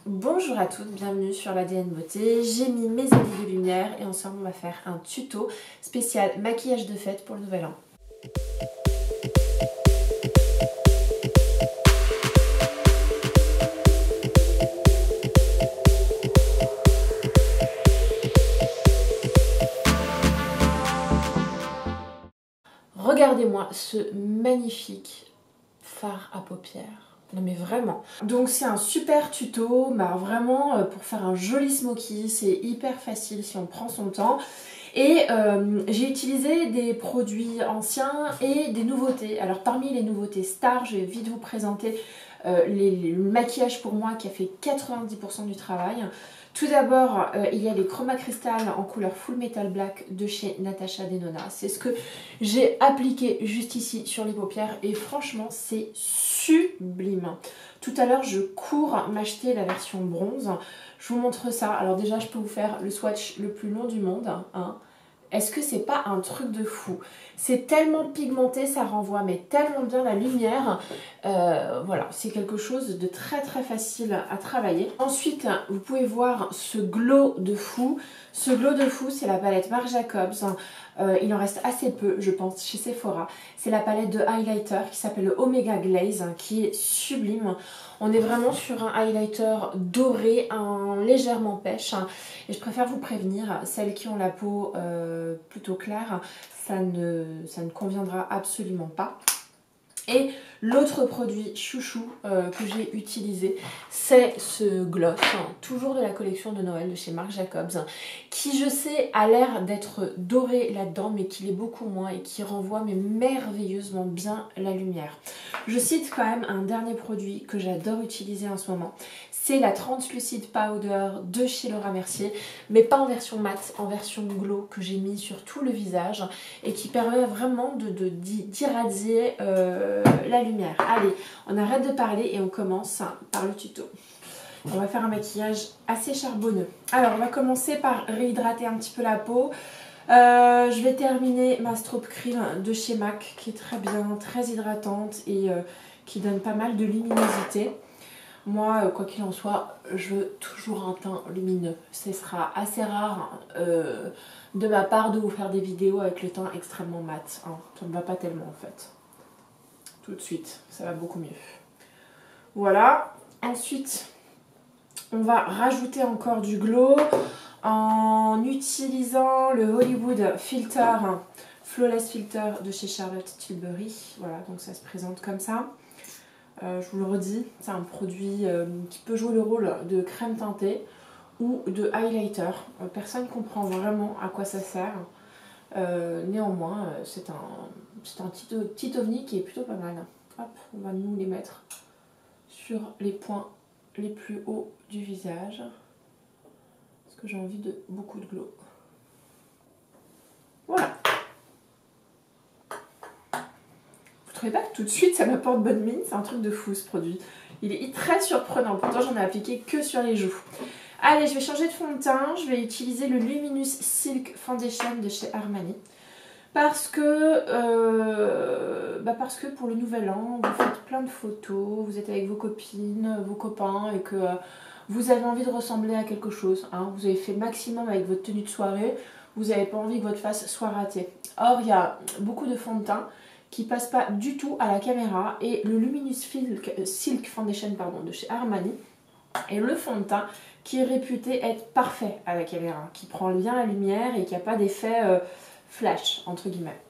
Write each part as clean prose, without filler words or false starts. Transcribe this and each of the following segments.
Bonjour à toutes, bienvenue sur l'ADN Beauté. J'ai mis mes habits de lumière et ensemble on va faire un tuto spécial maquillage de fête pour le nouvel an. Regardez-moi ce magnifique fard à paupières. Non mais vraiment. Donc c'est un super tuto, vraiment pour faire un joli smoky, c'est hyper facile si on prend son temps. Et j'ai utilisé des produits anciens et des nouveautés. Alors parmi les nouveautés stars, je vais vite vous présenter le maquillage pour moi qui a fait 90% du travail. Tout d'abord, il y a les Chroma Crystal en couleur Full Metal Black de chez Natasha Denona. C'est ce que j'ai appliqué juste ici sur les paupières et franchement, c'est sublime. Tout à l'heure, je cours m'acheter la version bronze. Je vous montre ça. Alors déjà, je peux vous faire le swatch le plus long du monde. Hein. Est-ce que c'est pas un truc de fou? C'est tellement pigmenté, ça renvoie mais tellement bien la lumière. Voilà, c'est quelque chose de très facile à travailler. Ensuite, vous pouvez voir ce glow de fou. Ce glow de fou, c'est la palette Marc Jacobs. Il en reste assez peu, je pense, chez Sephora. C'est la palette de highlighter qui s'appelle le Omega Glaze, qui est sublime. On est vraiment sur un highlighter doré, légèrement pêche. Et je préfère vous prévenir, celles qui ont la peau plutôt claire, ça ne conviendra absolument pas. Et l'autre produit chouchou que j'ai utilisé, c'est ce gloss, toujours de la collection de Noël de chez Marc Jacobs, qui je sais a l'air d'être doré là-dedans, mais qui l'est beaucoup moins et qui renvoie mais merveilleusement bien la lumière. Je cite quand même un dernier produit que j'adore utiliser en ce moment, c'est la Translucid Powder de chez Laura Mercier, mais pas en version mat, en version glow que j'ai mis sur tout le visage et qui permet vraiment d'irradier la lumière. Allez, on arrête de parler et on commence par le tuto. On va faire un maquillage assez charbonneux. Alors, on va commencer par réhydrater un petit peu la peau. Je vais terminer ma Strobe Cream de chez MAC qui est très bien, très hydratante et qui donne pas mal de luminosité. Moi, quoi qu'il en soit, je veux toujours un teint lumineux. Ce sera assez rare de ma part de vous faire des vidéos avec le teint extrêmement mat. Hein. Ça ne me va pas tellement en fait. Tout de suite, ça va beaucoup mieux. Voilà. Ensuite, on va rajouter encore du glow en utilisant le Hollywood Filter, Flawless Filter de chez Charlotte Tilbury. Voilà, donc ça se présente comme ça. Je vous le redis, c'est un produit qui peut jouer le rôle de crème teintée ou de highlighter. Personne ne comprend vraiment à quoi ça sert. Néanmoins, c'est un petit ovni qui est plutôt pas mal. Hop, on va nous les mettre sur les points les plus hauts du visage. Parce que j'ai envie de beaucoup de glow. Voilà. Vous trouvez pas que tout de suite ça m'apporte bonne mine? C'est un truc de fou ce produit. Il est très surprenant, pourtant j'en ai appliqué que sur les joues. Allez, je vais changer de fond de teint, je vais utiliser le Luminous Silk Foundation de chez Armani. Parce que pour le nouvel an, vous faites plein de photos, vous êtes avec vos copines, vos copains et que vous avez envie de ressembler à quelque chose. Hein. Vous avez fait maximum avec votre tenue de soirée, vous n'avez pas envie que votre face soit ratée. Or, il y a beaucoup de fonds de teint qui passe pas du tout à la caméra et le Luminous Silk Foundation de chez Armani est le fond de teint qui est réputé être parfait à la caméra, qui prend bien la lumière et qui n'a pas d'effet flash entre guillemets.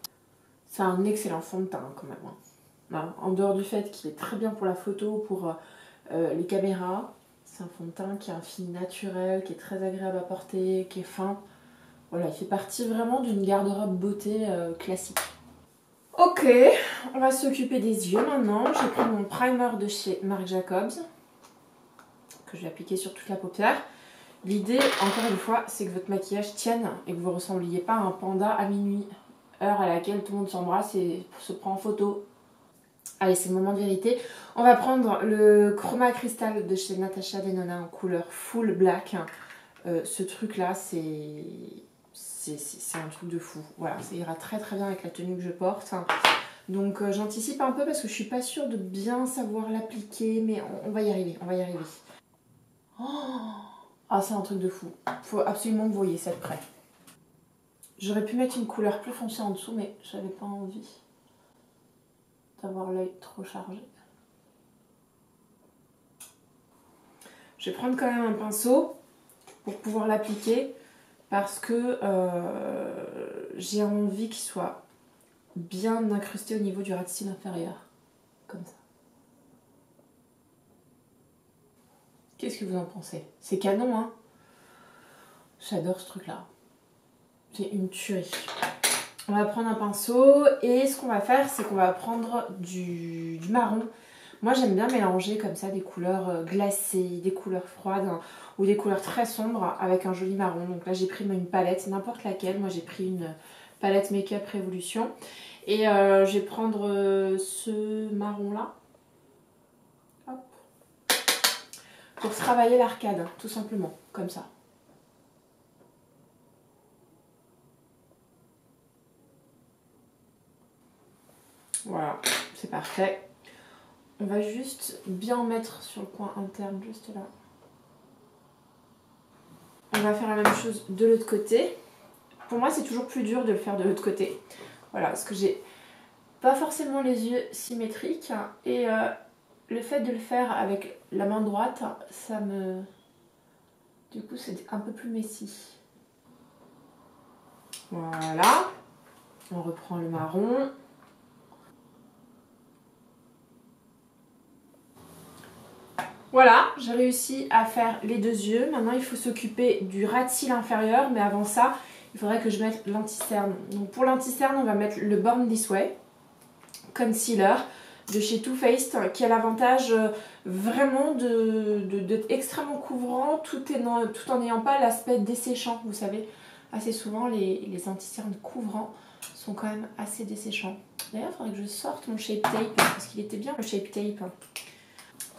C'est un excellent fond de teint quand même. Hein. En dehors du fait qu'il est très bien pour la photo, pour les caméras, c'est un fond de teint qui a un fini naturel, qui est très agréable à porter, qui est fin. Voilà, il fait partie vraiment d'une garde-robe beauté classique. Ok, on va s'occuper des yeux maintenant. J'ai pris mon primer de chez Marc Jacobs que je vais appliquer sur toute la paupière. L'idée, encore une fois, c'est que votre maquillage tienne et que vous ne ressembliez pas à un panda à minuit, heure à laquelle tout le monde s'embrasse et se prend en photo. Allez, c'est le moment de vérité. On va prendre le Chroma Crystal de chez Natasha Denona en couleur Full Black. Ce truc-là, c'est un truc de fou. Voilà, ça ira très bien avec la tenue que je porte. Donc j'anticipe un peu parce que je suis pas sûre de bien savoir l'appliquer, mais on va y arriver, Ah, c'est un truc de fou. Faut absolument que vous voyez ça de près. J'aurais pu mettre une couleur plus foncée en dessous, mais j'avais pas envie d'avoir l'œil trop chargé. Je vais prendre quand même un pinceau pour pouvoir l'appliquer parce que j'ai envie qu'il soit bien incrusté au niveau du ras de cils inférieur. Comme ça. Qu'est-ce que vous en pensez? C'est canon, hein? J'adore ce truc-là. C'est une tuerie. On va prendre un pinceau et ce qu'on va faire, c'est qu'on va prendre du marron. Moi, j'aime bien mélanger comme ça des couleurs glacées, des couleurs froides hein, ou des couleurs très sombres avec un joli marron. Donc là, j'ai pris une palette, n'importe laquelle. Moi, j'ai pris une palette Make-up Révolution. Et je vais prendre ce marron-là. Pour travailler l'arcade, tout simplement, comme ça. Voilà, c'est parfait. On va juste bien en mettre sur le coin interne, juste là. On va faire la même chose de l'autre côté. Pour moi, c'est toujours plus dur de le faire de l'autre côté. Voilà, parce que j'ai pas forcément les yeux symétriques. Et le fait de le faire avec la main droite, ça me... Du coup, c'est un peu plus messy. Voilà. On reprend le marron. Voilà, j'ai réussi à faire les deux yeux. Maintenant, il faut s'occuper du ras de cils inférieur. Mais avant ça, il faudrait que je mette l'anti-cerne. Donc pour l'anti-cerne, on va mettre le Born This Way Concealer de chez Too Faced qui a l'avantage vraiment d'être extrêmement couvrant tout en n'ayant pas l'aspect desséchant. Vous savez, assez souvent, les anti-cernes couvrants sont quand même assez desséchants. D'ailleurs, il faudrait que je sorte mon Shape Tape parce qu'il était bien le Shape Tape.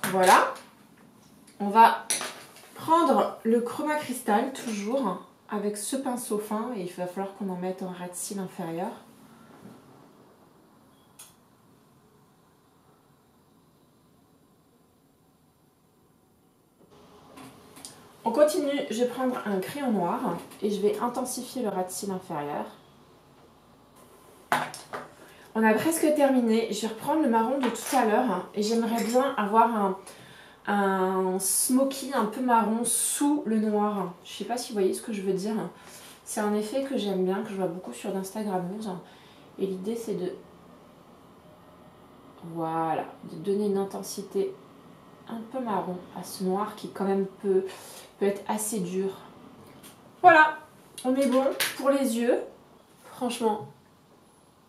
Voilà. On va prendre le Chroma Crystal, toujours, avec ce pinceau fin, et il va falloir qu'on en mette en ras de cils inférieur. On continue, je vais prendre un crayon noir, et je vais intensifier le ras de cils inférieur. On a presque terminé, je vais reprendre le marron de tout à l'heure, et j'aimerais bien avoir un smoky un peu marron sous le noir. Je sais pas si vous voyez ce que je veux dire. C'est un effet que j'aime bien, que je vois beaucoup sur d'Instagrammeuses. Et l'idée c'est de... Voilà, de donner une intensité un peu marron à ce noir qui quand même peut être assez dur. Voilà, on est bon pour les yeux. Franchement,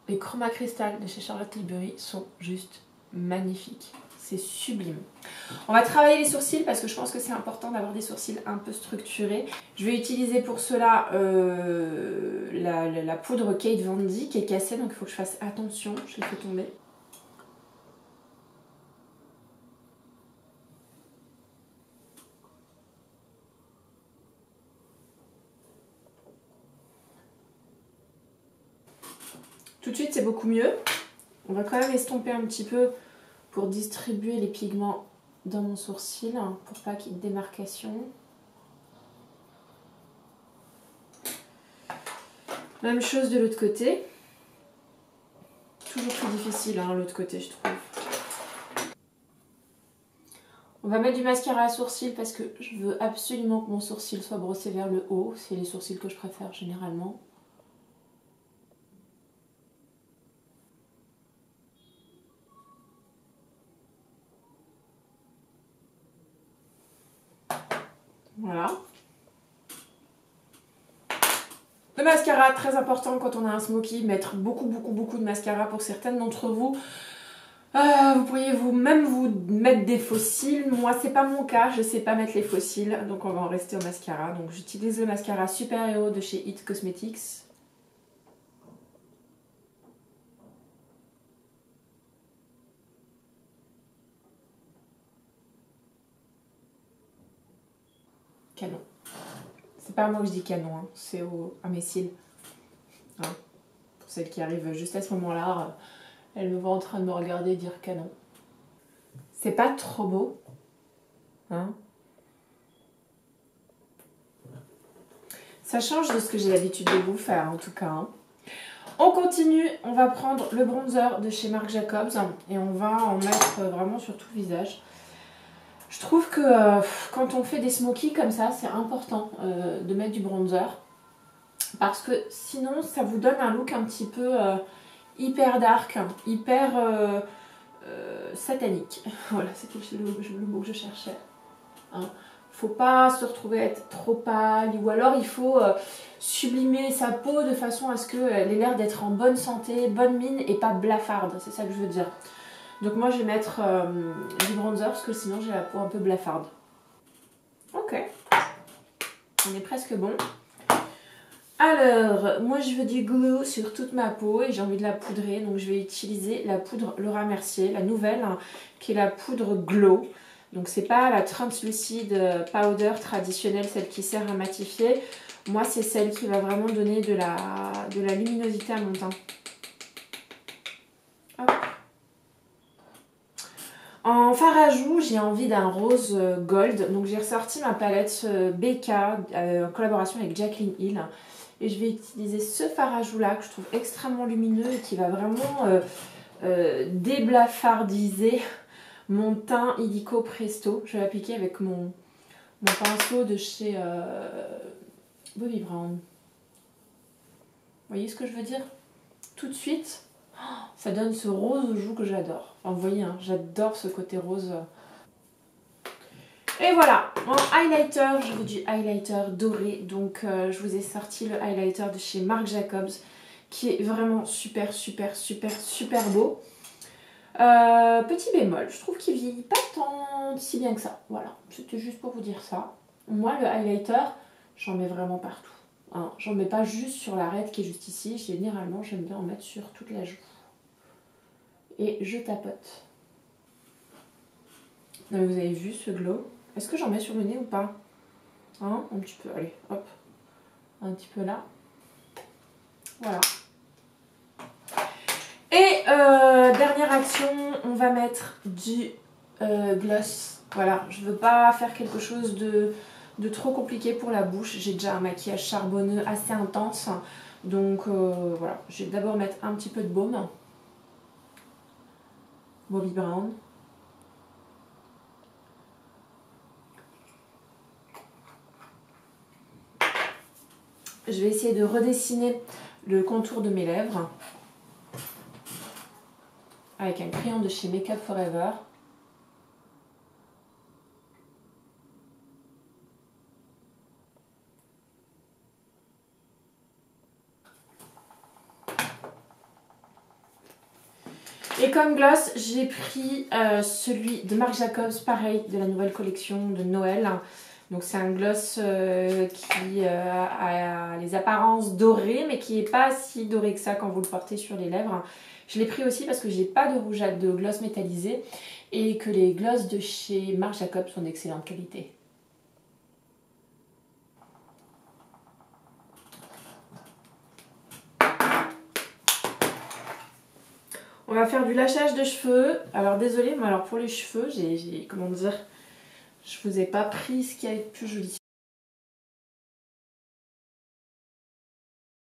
les Chroma Crystal de chez Charlotte Tilbury sont juste magnifiques. C'est sublime. On va travailler les sourcils parce que je pense que c'est important d'avoir des sourcils un peu structurés. Je vais utiliser pour cela la poudre Kate Von D qui est cassée, donc il faut que je fasse attention. Je l'ai fait tomber. Tout de suite, c'est beaucoup mieux. On va quand même estomper un petit peu pour distribuer les pigments dans mon sourcil pour pas qu'il y ait de démarcation. Même chose de l'autre côté. Toujours plus difficile l'autre côté, je trouve. On va mettre du mascara à sourcils parce que je veux absolument que mon sourcil soit brossé vers le haut. C'est les sourcils que je préfère généralement. Voilà. Le mascara, très important quand on a un smoky, mettre beaucoup de mascara pour certaines d'entre vous. Vous pourriez même vous mettre des faux cils. Moi, c'est pas mon cas, je sais pas mettre les faux cils, donc on va en rester au mascara. Donc j'utilise le mascara Super Hero de chez It Cosmetics. Canon. C'est pas à moi que je dis canon, hein. C'est à mes cils. Hein. Pour celles qui arrivent juste à ce moment-là, elles me voient en train de me regarder dire canon. C'est pas trop beau, hein. Ça change de ce que j'ai l'habitude de vous faire en tout cas. Hein. On continue, on va prendre le bronzer de chez Marc Jacobs et on va en mettre vraiment sur tout le visage. Je trouve que quand on fait des smokies comme ça, c'est important de mettre du bronzer. Parce que sinon, ça vous donne un look un petit peu hyper dark, hyper satanique. Voilà, c'était le mot que je cherchais. Hein. Faut pas se retrouver à être trop pâle ou alors il faut sublimer sa peau de façon à ce qu'elle ait l'air d'être en bonne santé, bonne mine et pas blafarde, c'est ça que je veux dire. Donc moi je vais mettre du bronzer parce que sinon j'ai la peau un peu blafarde. Ok, on est presque bon. Alors, moi je veux du glue sur toute ma peau et j'ai envie de la poudrer, donc je vais utiliser la poudre Laura Mercier, la nouvelle, hein, qui est la poudre Glow. Donc c'est pas la translucide powder traditionnelle, celle qui sert à matifier. Moi c'est celle qui va vraiment donner de la luminosité à mon teint. Hop. En fard à joues, j'ai envie d'un rose gold. Donc j'ai ressorti ma palette BK en collaboration avec Jaclyn Hill. Et je vais utiliser ce fard à joues là que je trouve extrêmement lumineux et qui va vraiment déblafardiser mon teint illico presto. Je vais l'appliquer avec mon pinceau de chez Bobbi Brown. Vous voyez ce que je veux dire? Tout de suite, ça donne ce rose aux joues que j'adore. Enfin, vous voyez, hein, j'adore ce côté rose. Et voilà, en highlighter, je veux du highlighter doré. Donc je vous ai sorti le highlighter de chez Marc Jacobs qui est vraiment super beau. Petit bémol, je trouve qu'il vieillit pas tant si bien que ça. Voilà, c'était juste pour vous dire ça. Moi, le highlighter, j'en mets vraiment partout. Hein. J'en mets pas juste sur l'arête qui est juste ici. Généralement, j'aime bien en mettre sur toute la joue. Et je tapote. Non, mais vous avez vu ce glow? Est-ce que j'en mets sur le nez ou pas? Hein? Un petit peu, allez, hop. Un petit peu là. Voilà. Et dernière action, on va mettre du gloss. Voilà, je veux pas faire quelque chose de trop compliqué pour la bouche. J'ai déjà un maquillage charbonneux assez intense. Donc voilà, je vais d'abord mettre un petit peu de baume. Bobbi Brown. Je vais essayer de redessiner le contour de mes lèvres avec un crayon de chez Make Up Forever. Et comme gloss, j'ai pris celui de Marc Jacobs, pareil, de la nouvelle collection de Noël. Donc c'est un gloss qui a les apparences dorées, mais qui n'est pas si doré que ça quand vous le portez sur les lèvres. Je l'ai pris aussi parce que j'ai pas de rouge de gloss métallisé et que les glosses de chez Marc Jacobs sont d'excellente qualité. On va faire du lâchage de cheveux. Alors désolée, mais alors pour les cheveux, comment dire, je vous ai pas pris ce qui est le plus joli.